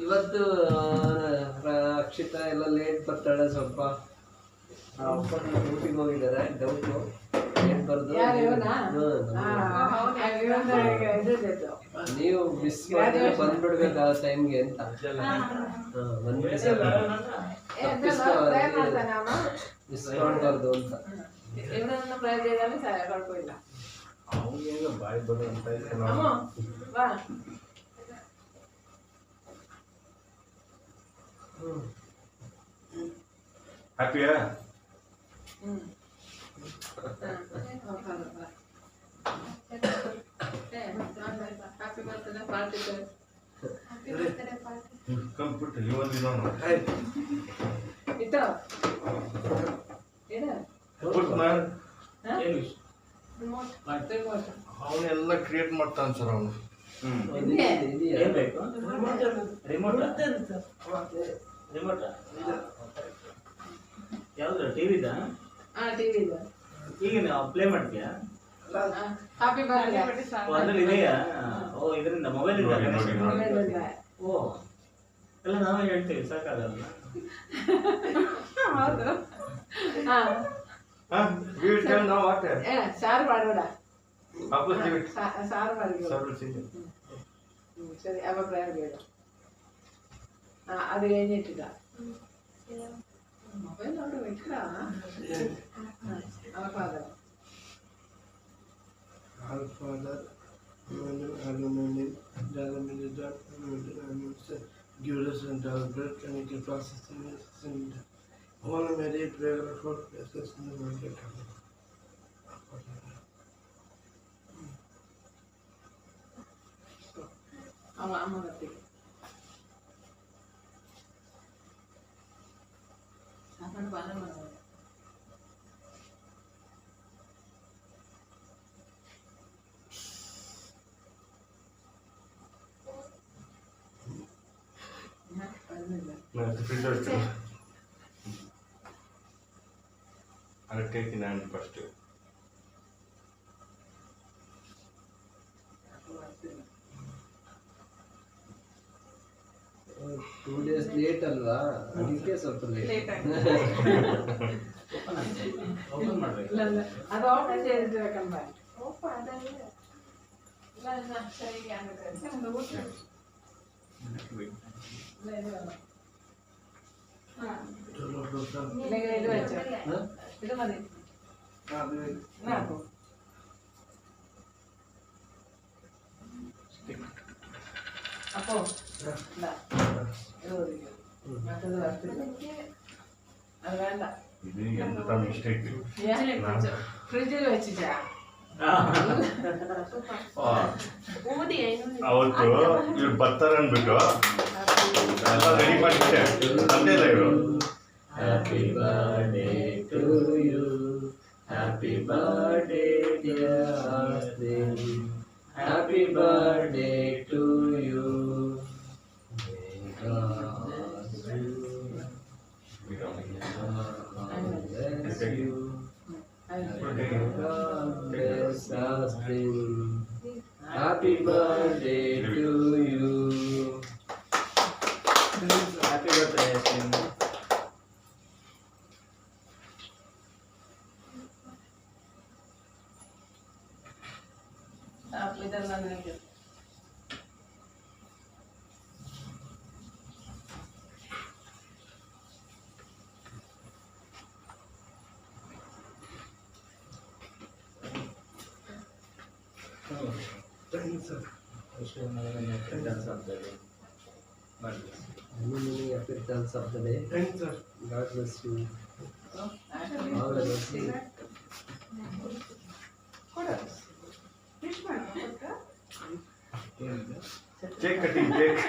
ಇವತ್ತು ಅಕ್ಷಿತಾ ಎಲ್ಲ ಲೇಟ್ ಬರ್ತಾಳೆ ಸ್ವಲ್ಪ. ಡ್ಯೂಟಿಗೆ ಹೋಗಿದ್ದಾರೆ, ಡೌಟು ಲೇಟ್ ಬರ್ದು. ನೀವು ಮಿಸ್ ಮಾಡಿದ್ರೆ ಬಂದ್ಬಿಡ್ಬೇಕು ಆ ಟೈಮ್ಗೆ ಅಂತ. ಮಿಸ್ ಮಾಡಬಾರ್ದು ಅಂತ. ಬಾಯ್ ಬರೋ ಅಂತ ಹ್ಯಾಪಿಯಾ? Come put you only know. Ito. Put man. ಅವನೆಲ್ಲ ಕ್ರಿಯೇಟ್ ಮಾಡ್ತಾನೆ ಸರ್ ಅವನು. ರಿಮೋಟ್ ಯಾವ್ದು ಟಿವಿದ? ಈಗ ನಾವು ಪ್ಲೇ ಮಾಡ್ತೀಯಾ? ಹ್ಯಾಪಿ ಬರ್ತ್ಡೇ ಅದ್ರಲ್ಲಿ ಇದೆಯಾ? ಓ ಇದರಿಂದ ಮೊಬೈಲ್ ಇಂದ ಓ ಎಲ್ಲ ನಾವೇ ಹೇಳ್ತೀವಿ, ಸಾಕಾಗಲ್ಲ. ಹೌದು. ಸಾರು ಮಾಡಬೇಡ, ಸಾರು ಮಾಡಿ ಸರಿ. ಅಭಿಪ್ರಾಯ ಬೇಡ. ಅದು ಏನಿಟ್ಟಿದ ಮೊಬೈಲ್ ನೋಡು ಇಟ್ಟ ಅವಕಾದ give us and our blood and it can process and all of my prayer for places in the market. I'm gonna take it. I'm gonna I'll take in hand first. 2 days late ಅಲ್ವಾ, ಅದಕ್ಕೆ ಸ್ವಲ್ಪ late. Open ಮಾಡ್ಬೇಕು. ಅದು open ചെയ്തിട്ടേക്കണ്ട. Open ಅದಲ್ಲ. ಇಲ್ಲ ಸರಿ ಆಗುತ್ತೆ. ಒಂದು ಊಟ. ಇದು വെച്ചോ. ഇത് മതി. അപ്പോ അത് വേണ്ട. ಇದು ಎಂತ ಮಿಸ್ಟೇಕ್. ಫ್ರಿಡ್ಜಲ್ಲಿ വെച്ചിട്ടാ ಅವತ್ತು ಇವ್ರು ಬರ್ತಾರೆ ಅಂದ್ಬಿಟ್ಟು ಎಲ್ಲ ರೆಡಿ ಮಾಡಿದ್ದೆ. ತಂದೆ ಇಲ್ಲ ಇವರು. Happy birthday to you. Happy birthday dear Austin. Happy birthday to you. May God bless you. May God bless Austin. Happy birthday to you. Happy birthday Austin. ಇದೆಲ್ಲ ನನಗೆ Thanks, sir. Many returns of the day. Thanks, sir. God bless you. All the blessing. Cake cutting cake.